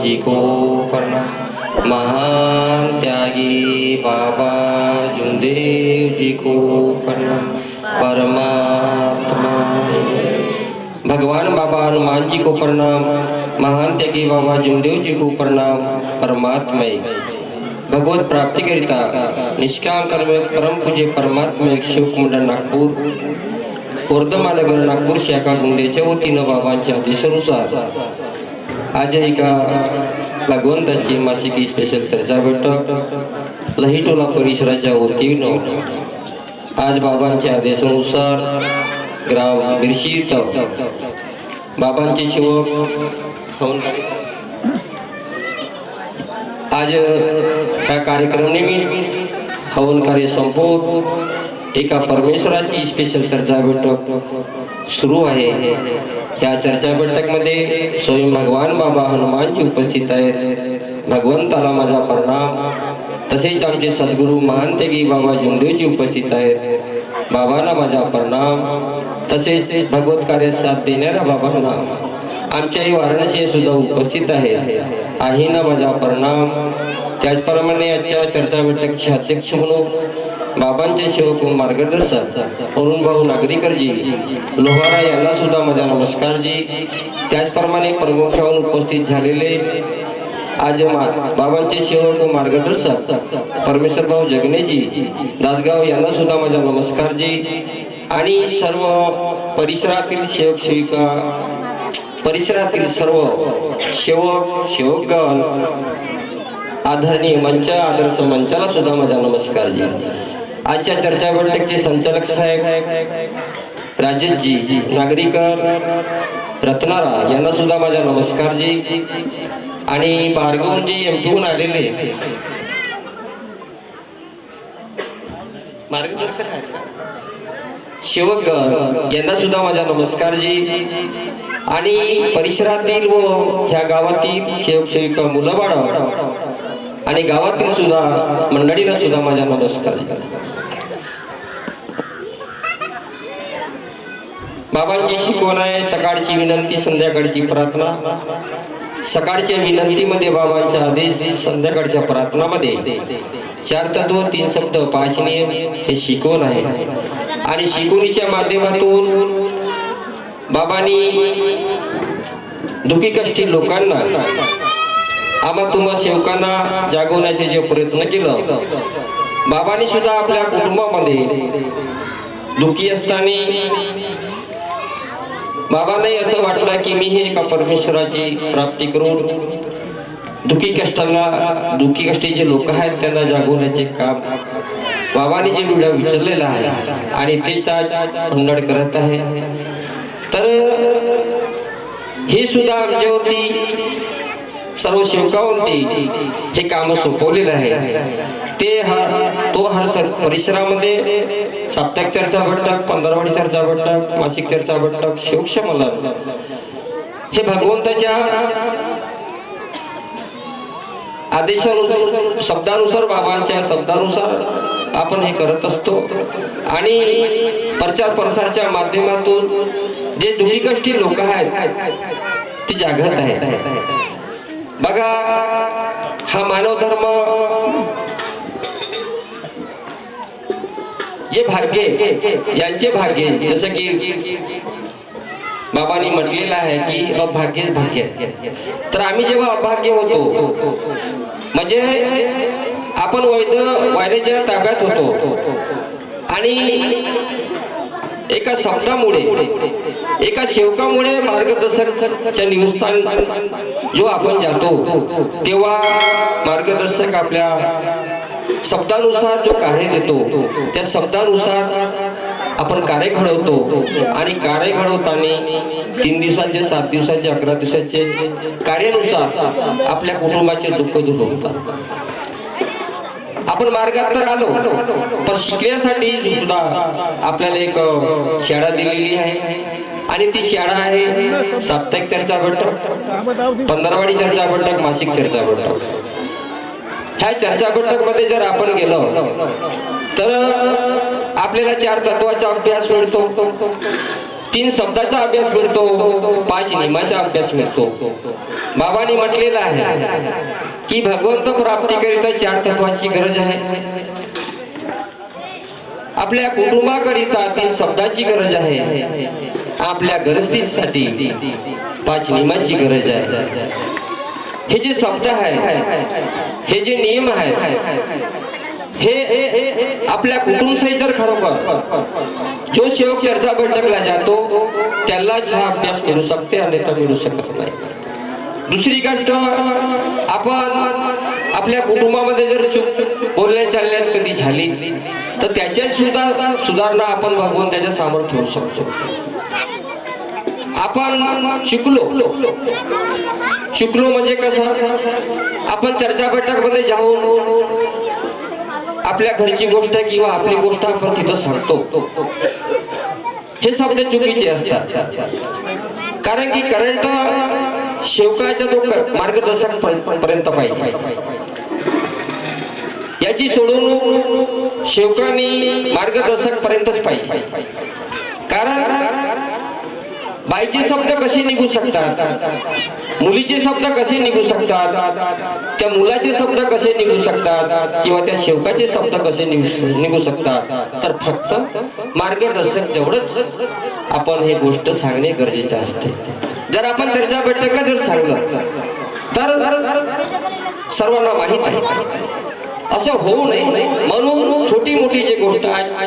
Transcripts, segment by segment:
जी को प्रणाम। महान त्यागी बाबा जुमदेव जी को प्रणाम। परमात्मा भगवान बाबा हनुमान जी को प्रणाम। महान त्यागी बाबा जुमदेव जी को प्रणाम। परमात्मा भगवत प्राप्ति करिता निष्काम कर्मयोग परम पूज्य परमात्मा शिवक मंडळ नागपूर वर्धमानगर नागपूर शाखा गुंडेच्या वतीनं बाबांच्या आदेशानुसार आज एका भगवंताची मासिकी स्पेशल चर्चा बैठक लहिटोला परिसराच्या वतीनं आज बाबांच्या आदेशानुसार ग्राम बिरशी इथं बाबांचे सेवक आज ह्या कार्यक्रम निमित्त हवन कार्य संपवून एका परमेश्वराची स्पेशल चर्चा बैठक सुरू आहे। या चर्चा बैठकमध्ये स्वयं भगवान बाबा हनुमानजी उपस्थित आहेत। भगवंताला माझा प्रणाम। तसेच आमचे सद्गुरू महान त्यागी बाबा जुमदेवजी उपस्थित आहेत। बाबांना माझा प्रणाम। तसेच भगवत कार्य साथ देणाऱ्या बाबांना आमच्याही वाराणसी सुद्धा उपस्थित आहेत। आहींना माझा प्रणाम। त्याचप्रमाणे आजच्या चर्चा बैठकीचे अध्यक्ष म्हणून बाबांचे सेवक व मार्गदर्शक अरुण भाऊ नागरीकरजी लोहारा यांना सुद्धा माझा नमस्कार जी। त्याचप्रमाणे प्रमुख म्हणून उपस्थित झालेले आज बाबांचे सेवक व मार्गदर्शक परमेश्वर भाऊ जगनेजी दासगाव यांना सुद्धा माझा नमस्कार जी। आणि सर्व परिसरातील सेवक सेविका परिसरातील सर्व सेवक सेवकगण आदरणीय मंच आदर्श मंचाला सुद्धा माझा नमस्कार जी। आजच्या चर्चा बैठकीचे संचालक साहेब राजेशजी नागरीकर रत्नारा यांना सुद्धा माझा नमस्कार जी। आणि भार्गवजी एमपीहून आलेले मार्गदर्शक आहेत का सेवकगण यांना सुद्धा माझा नमस्कार जी। आणि परिसरातील व ह्या गावातील सेवक सेविका मुलं बाळ आणि गावातील सुद्धा मंडळीला सुद्धा माझा नमस्कार। बाबांची शिकवण आहे सकाळची विनंती संध्याकाळची प्रार्थना। सकाळच्या विनंतीमध्ये बाबांचा आदेश, संध्याकाळच्या प्रार्थनामध्ये 4 तत्व 3 शब्द 5 नियम हे शिकवण आहे। आणि शिकवणीच्या माध्यमातून बाबांनी दुःखी कष्टी लोकांना आम्हा तुम्हा सेवकांना जागवण्याचे जे प्रयत्न केलं, बाबांनी सुद्धा आपल्या कुटुंबामध्ये दुःखी असताना बाबांनाही असं वाटलं की मी हे एका परमेश्वराची प्राप्ती करून दुःखी कष्टी जे लोक आहेत त्यांना जागवण्याचे काम बाबांनी जे व्हिडिओ विचारलेला आहे आणि तेच आज मंडळ करत आहे। तर हे सुद्धा आमच्यावरती सर्व सेवकांवरती हे काम सोपवलेलं आहे। तो हर परिसरामध्ये साप्ताहिक चर्चा बैठक, 15वाडी चर्चा बैठक, मासिक चर्चा बैठक, सेवकसंमेलन हे भगवंताच्या आदेशानुसार शब्दानुसार बाबांच्या शब्दानुसार आपण हे करत असतो। आणि प्रचार प्रसारच्या माध्यमातून जे दुःखी कष्टी लोक आहेत ते जागत आहेत। बघा हा मानव धर्म जे भाग्य यांचे भाग्य जसं की बाबांनी म्हटलेलं आहे की अभाग्य भाग्य। तर आम्ही जेव्हा अभाग्य होतो म्हणजे आपण वायदेच्या ताब्यात होतो आणि एका शब्दामुळे एका सेवकामुळे मार्गदर्शकच्या निवस्थान जो आपण जातो तेव्हा मार्गदर्शक आपल्या शब्दानुसार जो कार्य देतो त्या शब्दानुसार आपण कार्य घडवतो। आणि कार्य घडवताना 3 दिवसाचे 7 दिवसाचे 11 दिवसाचे कार्यानुसार आपल्या कुटुंबाचे दुःख दूर होतात। आपण मार्गात तर आलो पण शिकण्यासाठी सुद्धा आपल्याला एक शाळा दिलेली आहे। आणि ती शाळा आहे साप्ताहिक चर्चा बैठक, 15वाडी चर्चा बैठक, मासिक चर्चा बैठक। ह्या चर्चा बैठक मध्ये जर आपण गेलो तर आपल्याला 4 तत्वाचा अभ्यास मिळतो। 3 शब्दाचा अभ्यास मिळतो, 5 नियमाचा अभ्यास मिळतो. बाबांनी म्हटलेलं आहे की भगवंत प्राप्तीकरिता 4 तत्वाची गरज आहे. आपल्या कुटुंबाकरिता 3 शब्दाची गरज आहे. आपल्या गरजतीसाठी 5 नियमाची गरज आहे. हे जे शब्द आहे, हे जे नियम आहेत, हे आपल्या कुटुंबाशी जर खरोखर जो सेवक चर्चा बैठकला जातो त्यालाच हा अभ्यास मिळू शकते, अन्यथा मिळू शकत नाही. दुसरी गोष्ट, आपण आपल्या कुटुंबामध्ये जर चूक बोलण्या चालण्यात कधी झाली तर त्याच्यात सुद्धा सुधारणा आपण भगवंताच्या समोर ठेवू शकतो. आपण शिकलो म्हणजे कसं, आपण चर्चा बैठकमध्ये जाऊन आपल्या घरची गोष्ट किंवा आपली गोष्ट आपण तिथं सांगतो. हे शब्द चुकीचे असतात, कारण की करंट सेवकाचा तो मार्गदर्शक पर्यंत पाहिजे. याची सोडवणूक सेवकांनी मार्गदर्शक पर्यंतच पाहिजे. कारण बाईचे शब्द कसे निघू शकतात, मुलीचे शब्द कसे निघू शकतात, त्या मुलाचे शब्द कसे निघू शकतात किंवा त्या सेवकाचे शब्द कसे निघू शकतात, तर फक्त मार्गदर्शक जेवढंच आपण हे गोष्ट सांगणे गरजेचे असते. जर आपण चर्चा बैठकला जर सांगलं तर सर्वांना माहीत आहे. असं होऊ नये म्हणून छोटी मोठी जी गोष्ट आहे,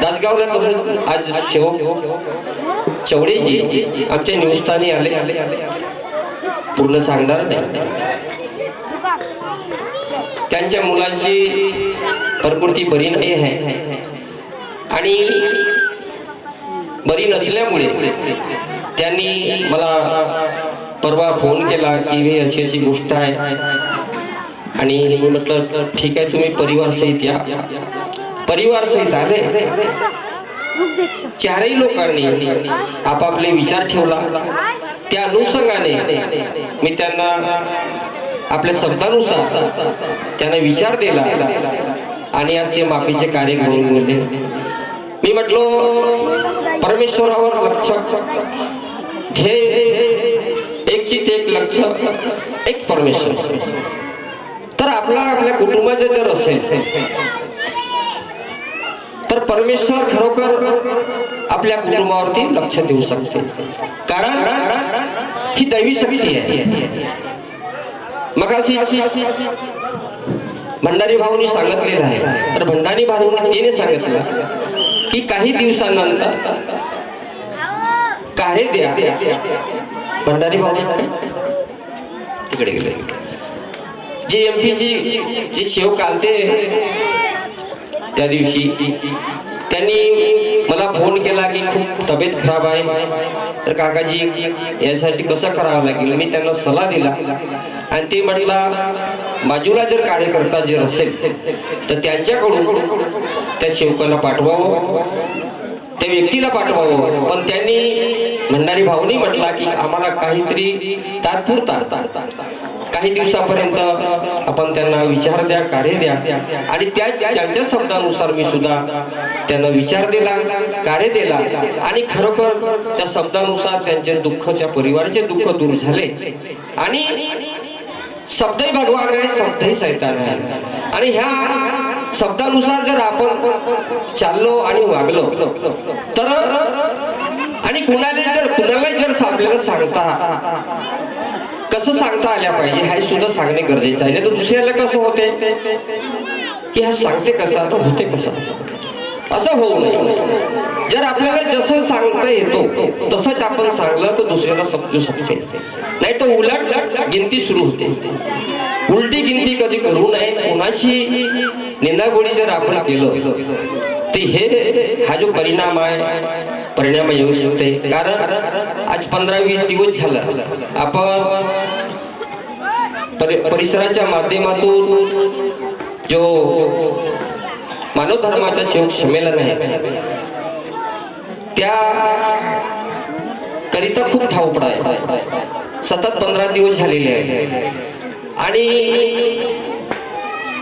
दासगावला तसं आज सेवक चवडेजी आमच्या निवस्तानी आले, पूर्ण सांगणार नाही. त्यांच्या मुलांची प्रकृती बरी नाही आहे आणि बरी नसल्यामुळे त्यांनी मला परवा फोन केला की हे अशी अशी गोष्ट आहे. आणि मी म्हटलं ठीक आहे, तुम्ही परिवार सहित या. परिवार सहित आले. 4ही लोकांनी आपापले विचार ठेवला. त्या अनुषंगाने मी त्यांना आपल्या शब्दानुसार त्यांना विचार दिला आणि आज ते माफीचे कार्य घेऊन गेले. मी म्हटलो परमेश्वरावर लक्ष हे एक चित एक लक्ष एक परमेश्वर. तर आपल्या कुटुंबाचं जर असेल तर परमेश्वर खरोखर आपल्या कुटुंबावरती लक्ष देऊ शकते, कारण ही दैवी शक्ती आहे. मगाशी भंडारी भाऊनी सांगितलेलं आहे, तर भंडारी भाऊनी तिने सांगितलं की काही दिवसानंतर कार्य द्या. भंडारी भाऊ तिकडे गेले. जे एमपीची जे सेवक आलते त्या दिवशी त्यांनी मला फोन केला की खूप तब्येत खराब आहे, तर काकाजी यासाठी कसं करावं लागेल. मी त्यांना सल्ला दिला आणि ते म्हटला बाजूला जर कार्यकर्ता जर असेल तर त्यांच्याकडून त्या सेवकाला पाठवावं, त्या व्यक्तीला पाठवावं. पण त्यांनी भंडारी भाऊनी म्हटला की आम्हाला काहीतरी तात्पुरता काही दिवसापर्यंत आपण त्यांना विचार द्या, कार्य द्या. आणि त्यांच्या शब्दानुसार मी सुद्धा त्यांना विचार दिला, कार्य दिला आणि खरोखर त्या शब्दानुसार त्यांचे दुःख, त्या परिवाराचे दुःख दूर झाले. आणि शब्दही भगवान आहे, शब्दही शैतान आहे. आणि ह्या शब्दानुसार जर आपण चाललो आणि वागलो तर आणि कुणाला जर आपल्याला सांगता कसं सांगता आल्या पाहिजे हे सुद्धा सांगणे गरजेचं आहे. नाही तर दुसऱ्याला कसं होते की हा सांगते कसा होते कसं, असं होऊ नये. जर आपल्याला जसं सांगता येतो तसंच आपण सांगलं तर दुसऱ्याला समजू शकते, नाही तर उलट गिनती सुरू होते. उलटी गिनती कधी करू नये. कोणाची निंदागोळी जर आपण केलं ते हा जो परिणाम येऊ शकते. कारण आज 15-20 दिवस झालं आपण परिसराच्या माध्यमातून जो मानव धर्माचा सेवक संमेलन आहे त्या करिता खूप धावपळ आहे. सतत 15 दिवस झालेले आहे आणि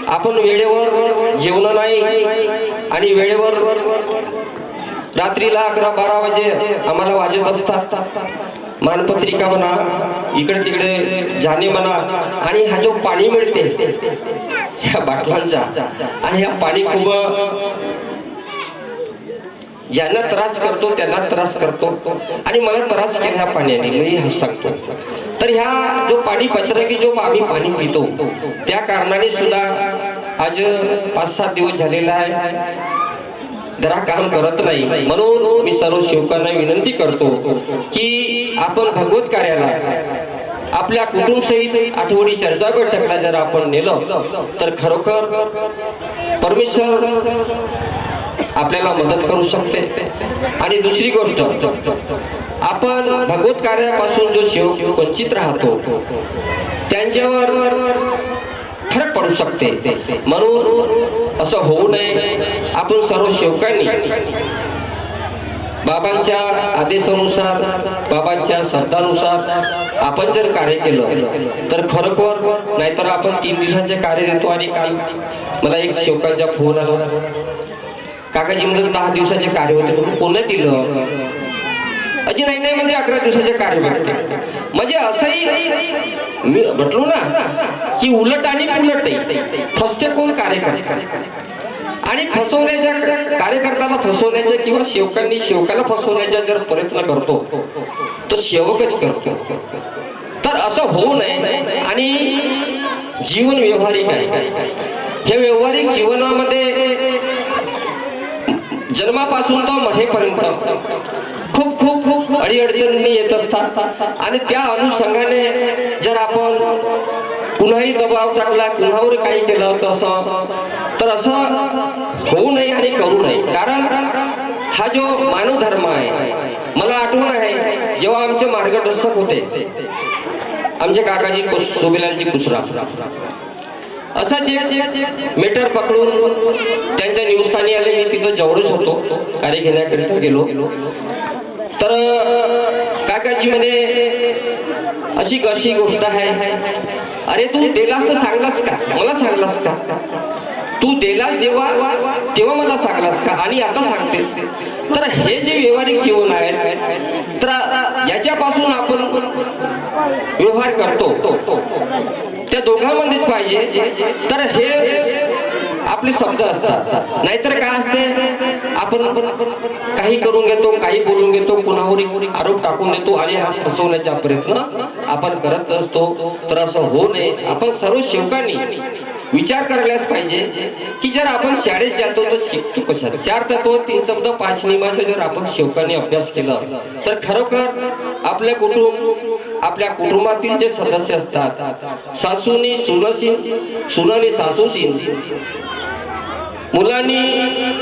आपण वेळेवर जेवण नाही आणि वेळेवर रात्रीला 11-12 वाजे आम्हाला वाजत असतात. मानपत्रिका म्हणा, इकडे तिकडे जाणे म्हणा, आणि हा जो पाणी मिळते ह्या बाटलांचा, आणि ह्या पाणी खूप ज्यांना त्रास करतो त्यांना त्रास करतो, आणि मला त्रास केला ह्या पाण्याने, मी सांगतो. तर ह्या जो पाणी पचरा की जो आम्ही पाणी पितो, त्या कारणाने सुद्धा आज 5-7 दिवस झालेला आहे जरा काम करत नाही. म्हणून मी सर्व सेवकांना विनंती करतो की आपण भगवत कार्याला आपल्या कुटुंब सहित आठवडी चर्चा बैठकला जर आपण नेलं तर खरोखर परमेश्वर आपल्याला मदत करू शकते. आणि दुसरी गोष्ट, आपण भगवत कार्यापासून जो सेवक वंचित राहतो त्यांच्यावर फरक पडू शकते. म्हणून असं होऊ नये. आपण सर्व सेवकांनी बाबांच्या आदेशानुसार, बाबांच्या शब्दानुसार आपण जर कार्य केलं तर खरोखर, नाहीतर आपण 3 दिवसाचे कार्य देतो. आणि काल मला एक सेवकांचा फोन आला, काकाजी म्हणजे 10 दिवसाचे कार्य होते, म्हणून कोणा दिलं? अजी नाही म्हणजे 11 दिवसाचे कार्य भेटते. म्हणजे असंही मी म्हटलो ना की उलट आणि पुलटही फसते कोण? कार्यकर्ता. आणि फसवण्याच्या कार्यकर्त्याला फसवण्याच्या किंवा सेवकांनी सेवकाला फसवण्याचा जर प्रयत्न करतो तो सेवकच करतो. तर असं होऊ नये. आणि जीवन व्यवहारिक आहे. हे व्यवहारिक जीवनामध्ये जन्मापासून तर मरेपर्यंत खूप खूप खूप अडीअडचणी येत असतात. आणि त्या अनुषंगाने जर आपण कुणाही दबाव टाकला, कुणावर काही केलं तर असं होऊ नये आणि करू नये. कारण हा जो मानव धर्म आहे, मला आठवण आहे जेव्हा आमचे मार्गदर्शक होते आमचे काकाजी सोबेलालजी कुसरा, असाच एक मीटर पकडून त्यांच्या निवस्थानी आले. मी तिथं जवळच होतो, कार्य घेण्याकरिता गेलो. तर काकाजी म्हणे अशी कशी गोष्ट आहे, अरे तू दिलास तर सांगलास का? मला सांगलास का? तू दिलास तेव्हा मला सांगलास का? आणि आता सांगतेस? तर हे जे व्यवहारिक जीवन आहे, तर याच्यापासून आपण व्यवहार करतो त्या दोघांमध्येच पाहिजे. तर हे आपले शब्द असतात. नाहीतर काय असते, आपण काही करून घेतो, काही बोलून घेतो, कुणावर आरोप टाकून देतो आणि हा फसवण्याचा प्रयत्न आपण करत असतो. तर असं होऊ नये. आपण सर्व सेवकांनी विचार करायलाच पाहिजे की जर आपण शाळेत जातो तर शिकतो कशात? 4 तत्व 3 शब्द 5 नियमाचा जर आपण सेवकांनी अभ्यास केला तर खरोखर आपल्या आपल्या कुटुंबातील जे सदस्य असतात, सासूनी सुनसीन, सुनानी सासूसीन, मुलांनी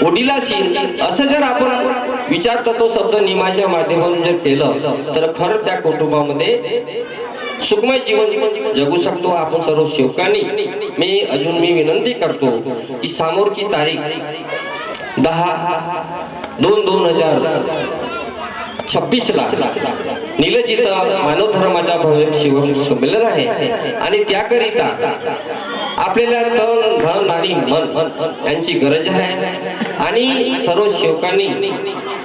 वडिलासीन, असं जर आपण विचारता तो शब्द नियमाच्या माध्यमातून जर केलं तर खरं त्या कुटुंबामध्ये सुखमय जीवन जगू शकतो. आपण सर्व सेवकांनी मी विनंती करतो की समोरची तारीख 10/2/2026 ला निलजित मानव धर्माचा भव्य शिव संमेलन आहे. आणि त्याकरिता आपल्याला तन धन आणि मन यांची गरज आहे. आणि सर्व सेवकांनी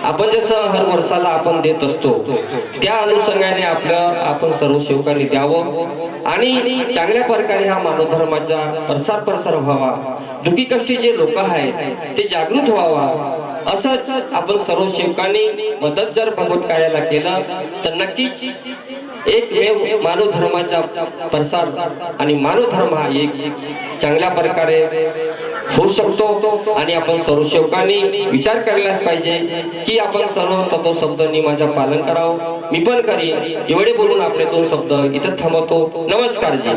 आपण जसं हर वर्षाला आपण देत असतो त्या अनुषंगाने आपण सर्व सेवकांनी द्यावं. आणि चांगल्या प्रकारे हा मानव धर्माचा प्रसार व्हावा. दुःखी कष्टी जे लोक आहेत ते जागृत व्हावा. असंच आपण सर्व सेवकांनी मदत जर भगवत कार्याला केलं तर नक्कीच एकमेव मानव धर्माचा प्रसार आणि मानव धर्म हा एक चांगल्या प्रकारे होऊ शकतो. आणि आपण सर्व सेवकांनी विचार करायलाच पाहिजे की आपण सर्व तत्व शब्द नियमाचं पालन करावं. मी पण करीन. एवढे बोलून आपले 2 शब्द इथं थांबवतो. नमस्कार जी.